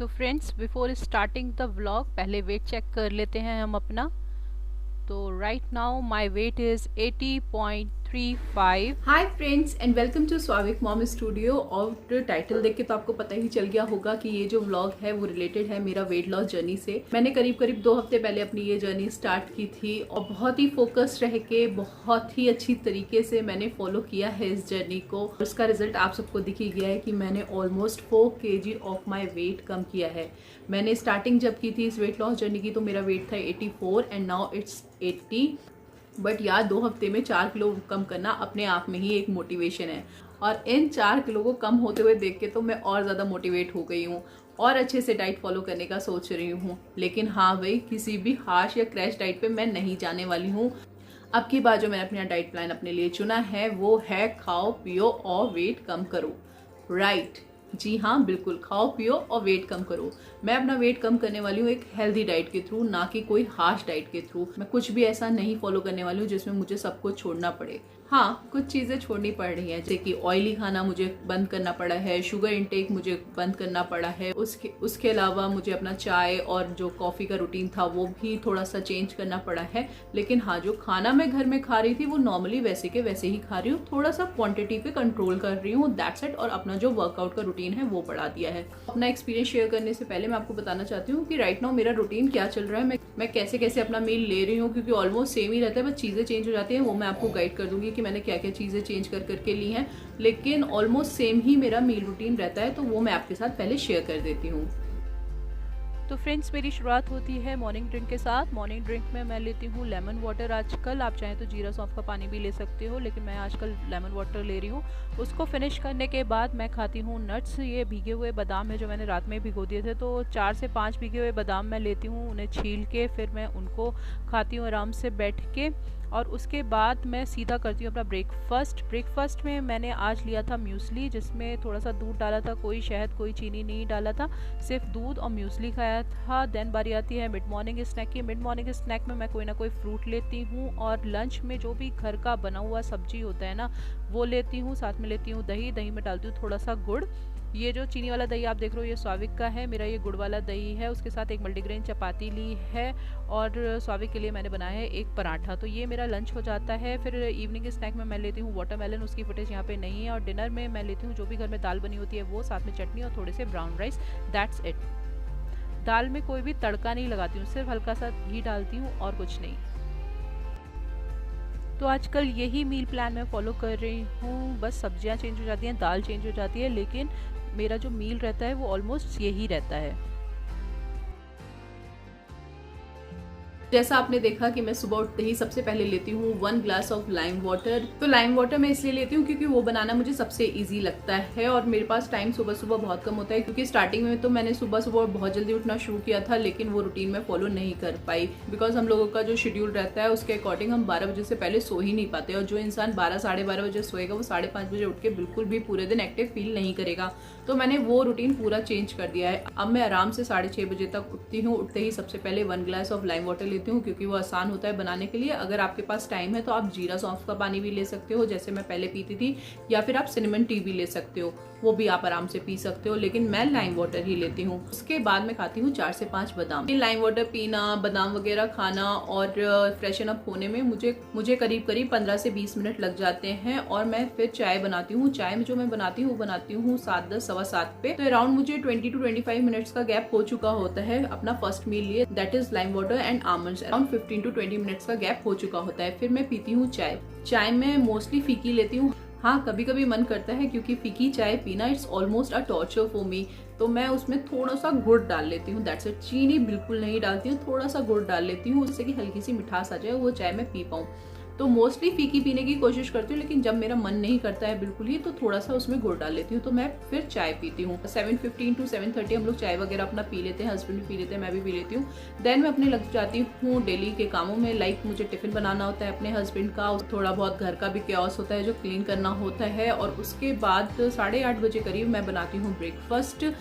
तो friends, before starting the vlog पहले weight check कर लेते हैं हम अपना। तो right now my weight is 80.35। Hi friends and welcome to स्वाविक मॉम स्टूडियो। और टाइटल देख के तो आपको पता ही चल गया होगा कि ये जो व्लॉग है वो रिलेटेड है मेरा वेट लॉस जर्नी से। मैंने करीब 2 हफ्ते पहले अपनी ये जर्नी स्टार्ट की थी और बहुत ही फोकस्ड रह के बहुत ही अच्छी तरीके से मैंने फॉलो किया है इस जर्नी को। उसका रिजल्ट आप सबको दिख ही गया है कि मैंने almost 4 kg of my weight कम किया है। मैंने स्टार्टिंग जब की थी इस वेट लॉस जर्नी की तो मेरा वेट था 84 एंड नाउ इट्स 80। बट यार 2 हफ्ते में 4 किलो कम करना अपने आप में ही एक मोटिवेशन है और इन 4 किलो को कम होते हुए देख के तो मैं और ज़्यादा मोटिवेट हो गई हूँ और अच्छे से डाइट फॉलो करने का सोच रही हूँ। लेकिन हाँ भाई, किसी भी हार्श या क्रैश डाइट पे मैं नहीं जाने वाली हूँ। अब की बार जो मैंने अपना डाइट प्लान अपने लिए चुना है वो है खाओ पियो और वेट कम करो। राइट, जी हाँ, बिल्कुल, खाओ पियो और वेट कम करो। मैं अपना वेट कम करने वाली हूँ एक हेल्दी डाइट के थ्रू, ना कि कोई हार्श डाइट के थ्रू। मैं कुछ भी ऐसा नहीं फॉलो करने वाली हूँ जिसमें मुझे सब कुछ छोड़ना पड़े। हाँ, कुछ चीज़ें छोड़नी पड़ रही हैं, जैसे कि ऑयली खाना मुझे बंद करना पड़ा है, शुगर इंटेक मुझे बंद करना पड़ा है। उसके अलावा मुझे अपना चाय और जो कॉफ़ी का रूटीन था वो भी थोड़ा सा चेंज करना पड़ा है। लेकिन हाँ, जो खाना मैं घर में खा रही थी वो नॉर्मली वैसे के वैसे ही खा रही हूँ, थोड़ा सा क्वांटिटी पे कंट्रोल कर रही हूँ, दैट्स इट। और अपना जो वर्कआउट का रूटीन है वो बढ़ा दिया है। अपना एक्सपीरियंस शेयर करने से पहले मैं आपको बताना चाहती हूँ कि राइट नाउ मेरा रूटीन क्या चल रहा है, मैं कैसे कैसे अपना मील ले रही हूँ, क्योंकि ऑलमोस्ट सेम ही रहता है, बस चीज़ें चेंज हो जाती हैं। वो मैं आपको गाइड कर दूंगी कि मैंने क्या क्या चीज़ें चेंज कर करके ली हैं, लेकिन ऑलमोस्ट सेम ही मेरा मील रूटीन रहता है, तो वो मैं आपके साथ पहले शेयर कर देती हूँ। तो फ्रेंड्स, मेरी शुरुआत होती है मॉर्निंग ड्रिंक के साथ। मॉर्निंग ड्रिंक में मैं लेती हूँ लेमन वाटर। आजकल आप चाहें तो जीरा सौंफ का पानी भी ले सकते हो, लेकिन मैं आजकल लेमन वाटर ले रही हूँ। उसको फिनिश करने के बाद मैं खाती हूँ नट्स। ये भीगे हुए बादाम है जो मैंने रात में भिगो दिए थे, तो 4 से 5 भीगे हुए बादाम मैं लेती हूँ, उन्हें छील के फिर मैं उनको खाती हूँ आराम से बैठ के। और उसके बाद मैं सीधा करती हूँ अपना ब्रेकफास्ट में मैंने आज लिया था म्यूसली, जिसमें थोड़ा सा दूध डाला था, कोई शहद कोई चीनी नहीं डाला था, सिर्फ दूध और म्यूसली खाया था। देन बारी आती है मिड मॉर्निंग स्नैक की। मिड मॉर्निंग स्नैक में मैं कोई ना कोई फ्रूट लेती हूँ और लंच में जो भी घर का बना हुआ सब्जी होता है ना वो लेती हूँ। साथ में लेती हूँ दही में डालती हूँ थोड़ा सा गुड़। ये जो चीनी वाला दही आप देख रहे हो ये स्वाविक का है, मेरा ये गुड़ वाला दही है। उसके साथ एक मल्टीग्रेन चपाती ली है और स्वाविक के लिए मैंने बनाया है एक पराठा। तो ये मेरा लंच हो जाता है। फिर इवनिंग स्नैक में मैं लेती हूँ वाटरमेलन, उसकी फुटेज यहाँ पे नहीं है। और डिनर में मैं लेती हूँ जो भी घर में दाल बनी होती है वो, साथ में चटनी और थोड़े से ब्राउन राइस, दैट्स इट। दाल में कोई भी तड़का नहीं लगाती हूँ, सिर्फ हल्का सा घी डालती हूँ और कुछ नहीं। तो आजकल यही मील प्लान मैं फॉलो कर रही हूँ। बस सब्जियाँ चेंज हो जाती हैं, दाल चेंज हो जाती है, लेकिन मेरा जो मील रहता है वो ऑलमोस्ट यही रहता है। जैसा आपने देखा कि मैं सुबह उठते ही सबसे पहले लेती हूँ 1 ग्लास ऑफ लाइम वाटर। तो लाइम वाटर मैं इसलिए लेती हूँ क्योंकि वो बनाना मुझे सबसे इजी लगता है और मेरे पास टाइम सुबह सुबह बहुत कम होता है, क्योंकि स्टार्टिंग में तो मैंने सुबह सुबह बहुत जल्दी उठना शुरू किया था, लेकिन वो रूटीन में फॉलो नहीं कर पाई बिकॉज हम लोगों का जो शेड्यूल रहता है उसके अकॉर्डिंग हम 12 बजे से पहले सो ही नहीं पाते। और जो इंसान 12 साढ़े 12 बजे सोएगा वो 5:30 बजे उठ के बिल्कुल भी पूरे दिन एक्टिव फील नहीं करेगा। तो मैंने वो रूटीन पूरा चेंज कर दिया है। अब मैं आराम से 6:30 बजे तक उठती हूँ। उठते ही सबसे पहले 1 ग्लास ऑफ लाइम वाटर लेती हूँ क्योंकि वो आसान होता है बनाने के लिए। अगर आपके पास टाइम है तो आप जीरा सौंफ का पानी भी ले सकते हो, जैसे मैं पहले पीती थी, या फिर आप सिनेमन टी भी ले सकते हो, वो भी आप आराम से पी सकते हो, लेकिन मैं लाइम वाटर ही लेती हूँ। उसके बाद मैं खाती हूँ 4 से 5 बादाम। लाइम वाटर पीना, बादाम वगैरह खाना और फ्रेशन अप होने में मुझे करीब 15 से 20 मिनट लग जाते हैं। और मैं फिर चाय बनाती हूँ। चाय में जो मैं बनाती हूँ वो बनाती हूँ 7:10 सवा 7 पे। तो अराउंड मुझे 20 to 25 मिनट्स का गैप हो चुका होता है अपना फर्स्ट मील लिए, that is lime water and almonds. Around 15 to 20 minutes का गैप हो चुका होता है। फिर मैं पीती हूँ चाय। चाय में मोस्टली फीकी लेती हूँ। हाँ, कभी कभी मन करता है, क्योंकि फीकी चाय पीना it's almost a torture for me, तो मैं उसमें थोड़ा सा गुड़ डाल लेती हूँ, दैट्स इट। चीनी बिल्कुल नहीं डालती हूँ, थोड़ा सा गुड़ डाल लेती हूँ, उससे कि हल्की सी मिठास आ जाए, वो चाय मैं पी पाऊँ। तो मोस्टली फीकी पीने की कोशिश करती हूँ, लेकिन जब मेरा मन नहीं करता है बिल्कुल ही तो थोड़ा सा उसमें गुड़ डाल लेती हूँ। तो मैं फिर चाय पीती हूँ। 7:15 to 7:30 हम लोग चाय वगैरह अपना पी लेते हैं, हस्बैंड भी पी लेते हैं, मैं भी पी लेती हूँ। देन मैं अपने लग जाती हूँ डेली के कामों में, लाइक मुझे टिफिन बनाना होता है अपने हस्बैंड का, थोड़ा बहुत घर का भी क्योस होता है जो क्लीन करना होता है। और उसके बाद 8:30 बजे करीब मैं बनाती हूँ ब्रेकफास्ट।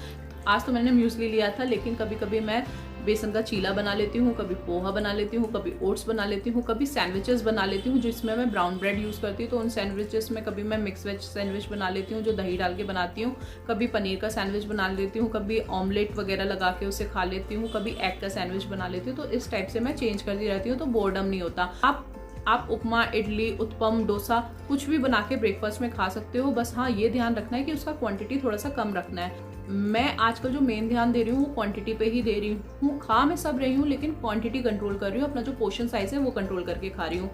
आज तो मैंने म्यूसली लिया था, लेकिन कभी कभी मैं बेसन का चीला बना लेती हूँ, कभी पोहा बना लेती हूँ, कभी ओट्स बना लेती हूँ, कभी सैंडविचेस बना लेती हूँ जिसमें मैं ब्राउन ब्रेड यूज़ करती हूँ। तो उन सैंडविचेस में कभी मैं मिक्स वेज सैंडविच बना लेती हूँ जो दही डाल के बनाती हूँ, कभी पनीर का सैंडविच बना लेती हूँ, कभी ऑमलेट वगैरह लगा के उसे खा लेती हूँ, कभी एग का सैंडविच बना लेती हूँ। तो इस टाइप से मैं चेंज करती रहती हूँ, तो बोर्डम नहीं होता। आप उपमा, इडली, उत्पम, डोसा कुछ भी बना के ब्रेकफास्ट में खा सकते हो। बस हाँ, ये ध्यान रखना है कि उसका क्वांटिटी थोड़ा सा कम रखना है। मैं आजकल जो मेन ध्यान दे रही हूँ वो क्वांटिटी पे ही दे रही हूँ। खा मैं सब रही हूँ लेकिन क्वांटिटी कंट्रोल कर रही हूँ, अपना जो पोर्शन साइज है वो कंट्रोल करके खा रही हूँ।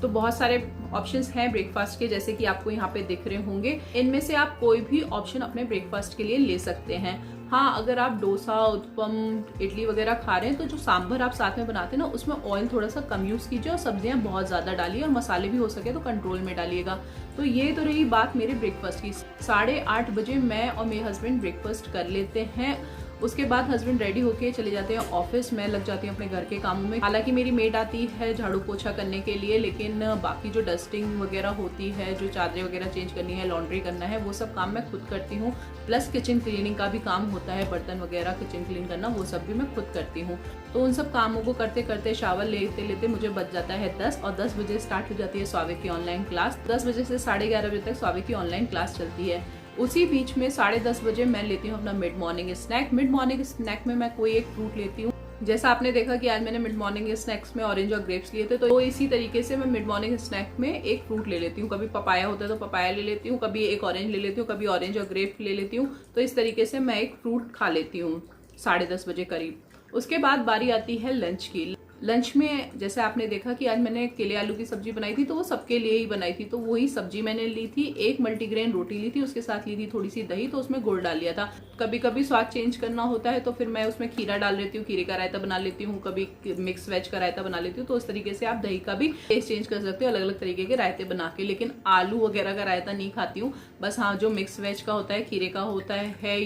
तो बहुत सारे ऑप्शंस हैं ब्रेकफास्ट के, जैसे कि आपको यहाँ पे दिख रहे होंगे। इनमें से आप कोई भी ऑप्शन अपने ब्रेकफास्ट के लिए ले सकते हैं। हाँ, अगर आप डोसा, उत्पम, इडली वगैरह खा रहे हैं तो जो सांभर आप साथ में बनाते हैं ना, उसमें ऑयल थोड़ा सा कम यूज़ कीजिए और सब्जियां बहुत ज़्यादा डालिए और मसाले भी हो सके तो कंट्रोल में डालिएगा। तो ये तो रही बात मेरे ब्रेकफास्ट की। 8:30 बजे मैं और मेरे हस्बैंड ब्रेकफास्ट कर लेते हैं। उसके बाद हस्बैंड रेडी होके चले जाते हैं ऑफिस, मैं लग जाती हूँ अपने घर के कामों में। हालांकि मेरी मेड आती है झाड़ू पोछा करने के लिए, लेकिन बाकी जो डस्टिंग वगैरह होती है, जो चादरें वगैरह चेंज करनी है, लॉन्ड्री करना है, वो सब काम मैं खुद करती हूँ। प्लस किचन क्लीनिंग का भी काम होता है, बर्तन वगैरह किचन क्लीन करना, वो सब भी मैं खुद करती हूँ। तो उन सब कामों को करते करते, शावर लेते लेते मुझे बच जाता है 10, और 10 बजे स्टार्ट हो जाती है स्वावे की ऑनलाइन क्लास। 10 बजे से 11:30 बजे तक स्वावे की ऑनलाइन क्लास चलती है। उसी बीच में 10:30 बजे मैं लेती हूँ अपना mid morning snack. Mid morning snack में मैं कोई एक फ्रूट लेती हूँ। जैसा आपने देखा कि आज मैंने मिड मॉर्निंग स्नैक्स में ऑरेंज और ग्रेप्स लिए थे, तो इसी तरीके से मैं मिड मॉर्निंग स्नैक में एक फ्रूट ले लेती हूँ। कभी पपाया होता है तो पपाया ले लेती हूँ, कभी एक ऑरेंज ले लेती हूँ, कभी ऑरेंज और ग्रेप ले लेती हूँ। तो इस तरीके से मैं एक फ्रूट खा लेती हूँ 10:30 बजे करीब। उसके बाद बारी आती है लंच की। लंच में जैसे आपने देखा कि आज मैंने केले आलू की सब्जी बनाई थी, तो वो सबके लिए ही बनाई थी। तो वही सब्जी मैंने ली थी, एक मल्टीग्रेन रोटी ली थी, उसके साथ ली थी थोड़ी सी दही, तो उसमें गुड़ डाल लिया था। कभी कभी स्वाद चेंज करना होता है तो फिर मैं उसमें खीरा डाल लेती हूँ, खीरे का रायता बना लेती हूँ, कभी मिक्स वेज का रायता बना लेती हूँ। तो उस तरीके से आप दही का भी टेस्ट चेंज कर सकते हो अलग अलग तरीके के रायते बना के। लेकिन आलू वगैरह का रायता नहीं खाती हूँ। बस हाँ, जो मिक्स वेज का होता है, खीरे का होता है,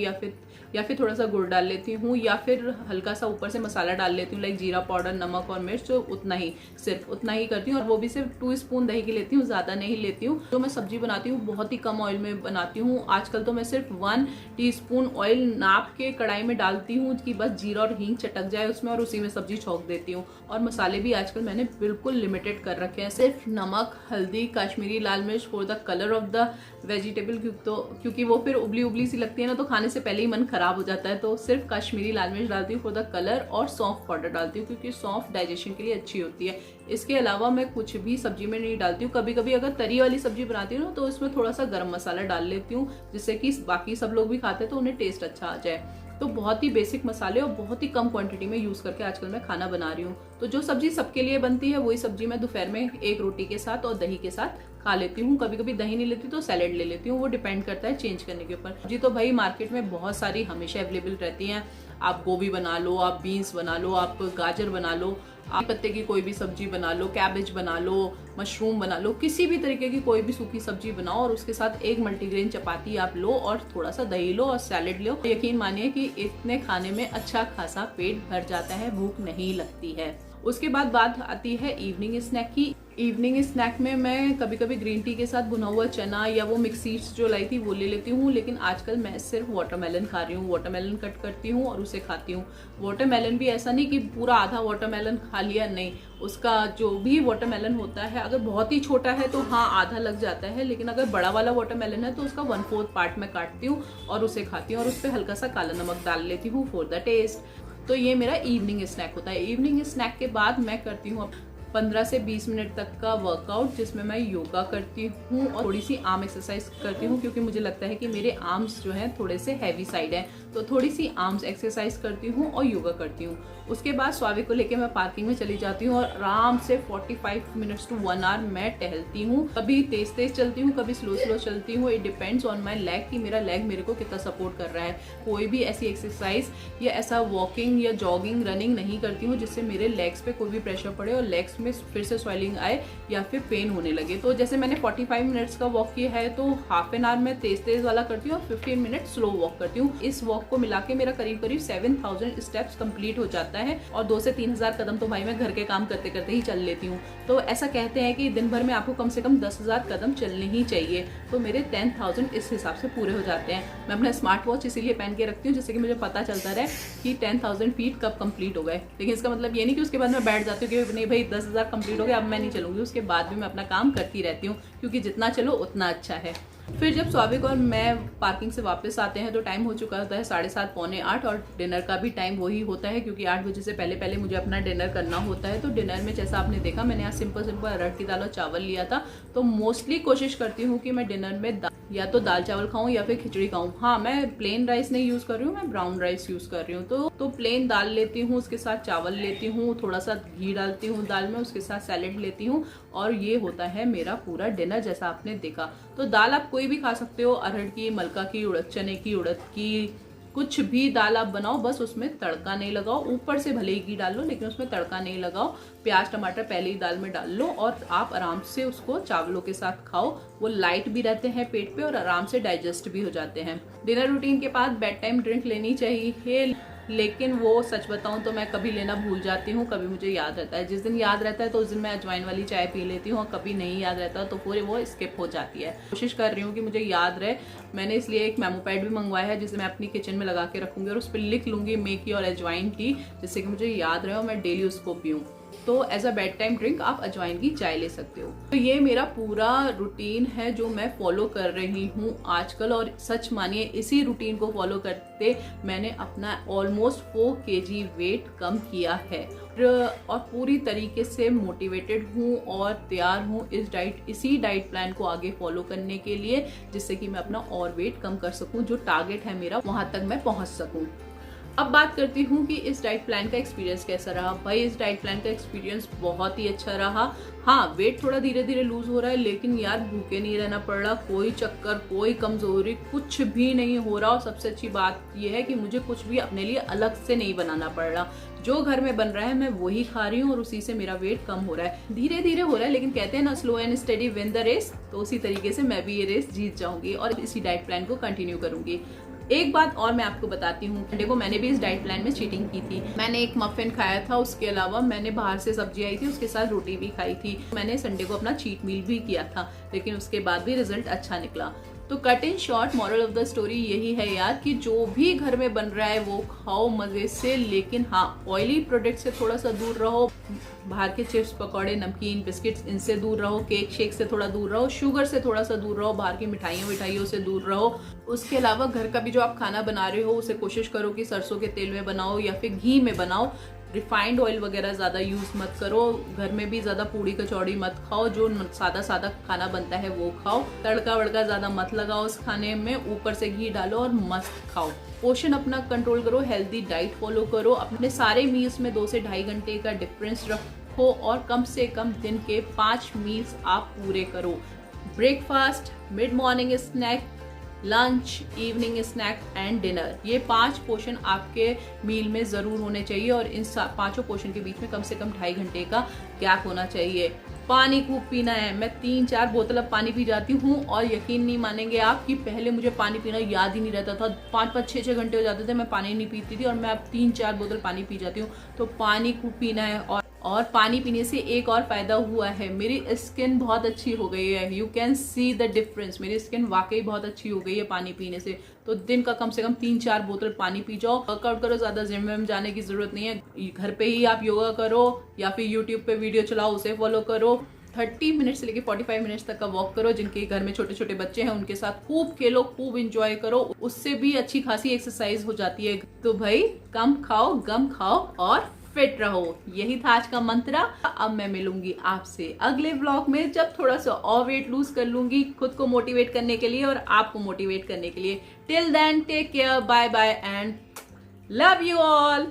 या फिर थोड़ा सा गुड़ डाल लेती हूँ, या फिर हल्का सा ऊपर से मसाला डाल लेती हूँ, लाइक जीरा पाउडर, नमक और मिर्च, तो उतना ही, सिर्फ उतना ही करती हूँ। और वो भी सिर्फ 2 स्पून दही की लेती हूँ, ज़्यादा नहीं लेती हूँ। जो मैं सब्जी बनाती हूँ बहुत ही कम ऑयल में बनाती हूँ। आजकल तो मैं सिर्फ 1 टीस्पून ऑयल नाप के कढ़ाई में डालती हूँ कि बस जीरा और हींग चटक जाए उसमें, और उसी में सब्जी छौंक देती हूँ। और मसाले भी आजकल मैंने बिल्कुल लिमिटेड कर रखे हैं, सिर्फ नमक, हल्दी, कश्मीरी लाल मिर्च for the colour of the vegetable, क्योंकि वो फिर उबली उबली सी लगती है ना, तो खाने से पहले ही मन खराब हो जाता है। तो सिर्फ कश्मीरी लाल मिर्च डालती हूँ फॉर द कलर, और सौंफ पाउडर डालती हूँ क्योंकि सौंफ डाइजेशन के लिए अच्छी होती है। इसके अलावा मैं कुछ भी सब्जी में नहीं डालती हूँ। कभी कभी अगर तरी वाली सब्जी बनाती हूँ तो इसमें थोड़ा सा गरम मसाला डाल लेती हूँ, जिससे कि बाकी सब लोग भी खाते हैं तो उन्हें टेस्ट अच्छा आ जाए। तो बहुत ही बेसिक मसाले और बहुत ही कम क्वांटिटी में यूज करके आजकल मैं खाना बना रही हूँ। तो जो सब्जी सबके लिए बनती है वही सब्जी मैं दोपहर में एक रोटी के साथ और दही के साथ खा लेती हूँ। कभी कभी दही नहीं लेती तो सैलेड ले लेती हूँ, वो डिपेंड करता है चेंज करने के ऊपर। जी, तो भाई मार्केट में बहुत सारी हमेशा अवेलेबल रहती हैं। आप गोभी बना लो, आप बीन्स बना लो, आप गाजर बना लो, आप पत्ते की कोई भी सब्जी बना लो, कैबेज बना लो, मशरूम बना लो, किसी भी तरीके की कोई भी सूखी सब्जी बनाओ और उसके साथ एक मल्टीग्रेन चपाती आप लो और थोड़ा सा दही लो और सैलेड लो। यकीन मानिए कि इतने खाने में अच्छा खासा पेट भर जाता है, भूख नहीं लगती है। उसके बाद बात आती है इवनिंग स्नैक की। इवनिंग स्नैक में मैं कभी कभी ग्रीन टी के साथ भुना हुआ चना या वो मिक्स सीड्स जो लाई थी वो ले लेती हूँ, लेकिन आजकल मैं सिर्फ वाटरमेलन खा रही हूँ। वाटरमेलन कट करती हूँ और उसे खाती हूँ। वाटरमेलन भी ऐसा नहीं कि पूरा आधा वाटरमेलन खा लिया, नहीं, उसका जो भी वाटरमेलन होता है, अगर बहुत ही छोटा है तो हाँ आधा लग जाता है, लेकिन अगर बड़ा वाला वाटरमेलन है तो उसका 1/4 पार्ट में काटती हूँ और उसे खाती हूँ और उस पर हल्का सा काला नमक डाल लेती हूँ फॉर द टेस्ट। तो ये मेरा इवनिंग स्नैक होता है। इवनिंग स्नैक के बाद मैं करती हूँ 15 से 20 मिनट तक का वर्कआउट, जिसमें मैं योगा करती हूँ और थोड़ी सी आर्म एक्सरसाइज करती हूँ, क्योंकि मुझे लगता है कि मेरे आर्म्स जो हैं थोड़े से हैवी साइड हैं, तो थोड़ी सी आर्म्स एक्सरसाइज करती हूँ और योगा करती हूँ। उसके बाद स्वावे को लेके मैं पार्किंग में चली जाती हूँ और आराम से 45 मिनट्स टू 1 आवर मैं टहलती हूँ। कभी तेज तेज चलती हूँ, कभी स्लो स्लो चलती हूँ। It depends on my leg कि मेरा लेग मेरे को कितना सपोर्ट कर रहा है। कोई भी ऐसी एक्सरसाइज या ऐसा वॉकिंग या जॉगिंग, रनिंग नहीं करती हूँ जिससे मेरे लेग्स पे कोई भी प्रेशर पड़े और लेग्स लेग्स में फिर से स्वेलिंग आए या फिर पेन होने लगे। तो जैसे मैंने 45 मिनट्स का वॉक किया है तो हाफ एन आवर में तेज वाला करती हूँ और 15 मिनट स्लो वॉक करती हूँ। इस वॉक को मिला के मेरा करीब 7000 स्टेप्स कंप्लीट हो जाता है और 2 से 3000 कदम तो भाई मैं घर के काम करते करते ही चल लेती हूँ। तो ऐसा कहते हैं कि दिन भर में आपको कम से कम 10,000 कदम चलने ही चाहिए। तो मेरे 10,000 इस हिसाब से पूरे हो जाते हैं। मैं अपना स्मार्ट वॉच इसीलिए पहन के रखती हूँ जिससे कि मुझे पता चलता रहे कि 10,000 फीट कब कंप्लीट हो गए। लेकिन इसका मतलब ये नहीं कि उसके बाद मैं बैठ जाती हूँ कि नहीं भाई 10,000 कंप्लीट हो गया अब मैं नहीं चलूंगी। उसके बाद भी मैं अपना काम करती रहती हूँ क्योंकि जितना चलो उतना अच्छा है। फिर जब स्वाभिक और मैं पार्किंग से वापस आते हैं तो टाइम हो चुका होता है 7:30 पौने 8 और डिनर का भी टाइम वही होता है क्योंकि 8 बजे से पहले मुझे अपना डिनर करना होता है। तो डिनर में जैसा आपने देखा मैंने यहाँ सिंपल अरहर की दाल और चावल लिया था। तो मोस्टली कोशिश करती हूँ कि मैं डिनर में या तो दाल चावल खाऊं या फिर खिचड़ी खाऊं। हाँ, मैं प्लेन राइस नहीं यूज कर रही हूँ, मैं ब्राउन राइस यूज कर रही हूँ। तो प्लेन दाल लेती हूँ, उसके साथ चावल लेती हूँ, थोड़ा सा घी डालती हूँ दाल में, उसके साथ सैलेड लेती हूँ और ये होता है मेरा पूरा डिनर जैसा आपने देखा। तो दाल आप कोई भी खा सकते हो, अरहर की, मलका की, उड़द चने की, उड़द की, कुछ भी दाल आप बनाओ, बस उसमें तड़का नहीं लगाओ। ऊपर से भले ही घी डाल लो लेकिन उसमें तड़का नहीं लगाओ। प्याज टमाटर पहले ही दाल में डाल लो और आप आराम से उसको चावलों के साथ खाओ। वो लाइट भी रहते हैं पेट पे और आराम से डाइजेस्ट भी हो जाते हैं। डिनर रूटीन के बाद बेड टाइम ड्रिंक लेनी चाहिए, लेकिन वो सच बताऊं तो मैं कभी लेना भूल जाती हूँ, कभी मुझे याद रहता है। जिस दिन याद रहता है तो उस दिन मैं अजवाइन वाली चाय पी लेती हूँ और कभी नहीं याद रहता तो पूरे वो स्किप हो जाती है। कोशिश कर रही हूँ कि मुझे याद रहे। मैंने इसलिए एक मेमो पैड भी मंगवाया है जिसे मैं अपनी किचन में लगा के रखूंगी और उस पर लिख लूंगी मेकी और अजवाइन टी, जिससे कि मुझे याद रहे और मैं डेली उसको पीऊँ। तो as a bed time drink आप अजवाइन की चाय ले सकते हो। तो ये मेरा पूरा रूटीन है जो मैं फॉलो कर रही हूँ आजकल और सच मानिए इसी रूटीन को फॉलो करते मैंने अपना ऑलमोस्ट 4 kg वेट कम किया है और पूरी तरीके से मोटिवेटेड हूँ और तैयार हूँ इसी डाइट प्लान को आगे फॉलो करने के लिए, जिससे कि मैं अपना और वेट कम कर सकूँ। जो टारगेट है मेरा वहां तक मैं पहुंच सकूँ। अब बात करती हूँ कि इस डाइट प्लान का एक्सपीरियंस कैसा रहा। भाई इस डाइट प्लान का एक्सपीरियंस बहुत ही अच्छा रहा। हाँ, वेट थोड़ा धीरे धीरे लूज हो रहा है लेकिन यार भूखे नहीं रहना पड़ रहा, कोई चक्कर, कोई कमजोरी, कुछ भी नहीं हो रहा। और सबसे अच्छी बात यह है कि मुझे कुछ भी अपने लिए अलग से नहीं बनाना पड़ रहा। जो घर में बन रहा है मैं वही खा रही हूँ और उसी से मेरा वेट कम हो रहा है। धीरे धीरे हो रहा है लेकिन कहते हैं ना slow and steady win the race, तो उसी तरीके से मैं भी ये रेस जीत जाऊंगी और इसी डाइट प्लान को कंटिन्यू करूंगी। एक बात और मैं आपको बताती हूँ, संडे को मैंने भी इस डाइट प्लान में चीटिंग की थी। मैंने एक मफिन खाया था, उसके अलावा मैंने बाहर से सब्जी आई थी उसके साथ रोटी भी खाई थी। मैंने संडे को अपना चीट मील भी किया था लेकिन उसके बाद भी रिजल्ट अच्छा निकला। तो cut in short moral of the story यही है यार कि जो भी घर में बन रहा है वो खाओ मजे से, लेकिन हाँ ऑयली प्रोडक्ट से थोड़ा सा दूर रहो। बाहर के चिप्स, पकौड़े, नमकीन, बिस्किट्स इनसे दूर रहो। केक शेक से थोड़ा दूर रहो। शुगर से थोड़ा सा दूर रहो। बाहर की मिठाइयों से दूर रहो। उसके अलावा घर का भी जो आप खाना बना रहे हो उसे कोशिश करो कि सरसों के तेल में बनाओ या फिर घी में बनाओ। रिफाइंड ऑयल वगैरह ज़्यादा यूज़ मत करो। घर में भी ज़्यादा पूड़ी कचौड़ी मत खाओ। जो सादा खाना बनता है वो खाओ। तड़का वड़का ज़्यादा मत लगाओ उस खाने में, ऊपर से घी डालो और मस्त खाओ। पोर्शन अपना कंट्रोल करो, हेल्दी डाइट फॉलो करो। अपने सारे मील्स में 2 से 2.5 घंटे का डिफरेंस रखो और कम से कम दिन के 5 मील्स आप पूरे करो। Breakfast, mid morning snack, lunch, evening snack and dinner, ये 5 पोर्शन आपके मील में ज़रूर होने चाहिए और इन 5 पोर्शन के बीच में कम से कम 2.5 घंटे का गैप होना चाहिए। पानी खूब पीना है। मैं 3-4 बोतल अब पानी पी जाती हूँ और यकीन नहीं मानेंगे आप कि पहले मुझे पानी पीना याद ही नहीं रहता था। 5-5, 6-6 घंटे हो जाते थे मैं पानी नहीं पीती थी और मैं अब 3-4 बोतल पानी पी जाती हूँ। तो पानी खूब पीना है और पानी पीने से एक और फायदा हुआ है, मेरी स्किन बहुत अच्छी हो गई है। You can see the difference. मेरी स्किन वाकई बहुत अच्छी हो गई है पानी पीने से। तो दिन का कम से कम 3-4 बोतल पानी पी जाओ। वर्कआउट करो, ज्यादा जिम में जाने की जरूरत नहीं है। घर पे ही आप योगा करो या फिर यूट्यूब पे वीडियो चलाओ, उसे फॉलो करो। 30 मिनट से लेके 45 मिनट्स तक का वॉक करो। जिनके घर में छोटे छोटे बच्चे हैं उनके साथ खूब खेलो, खूब इंजॉय करो, उससे भी अच्छी खासी एक्सरसाइज हो जाती है। तो भाई कम खाओ, गम खाओ और फिट रहो। यही था आज का मंत्र। अब मैं मिलूंगी आपसे अगले व्लॉग में जब थोड़ा सा और वेट लूज कर लूंगी, खुद को मोटिवेट करने के लिए और आपको मोटिवेट करने के लिए। Till then take care, bye bye and love you all.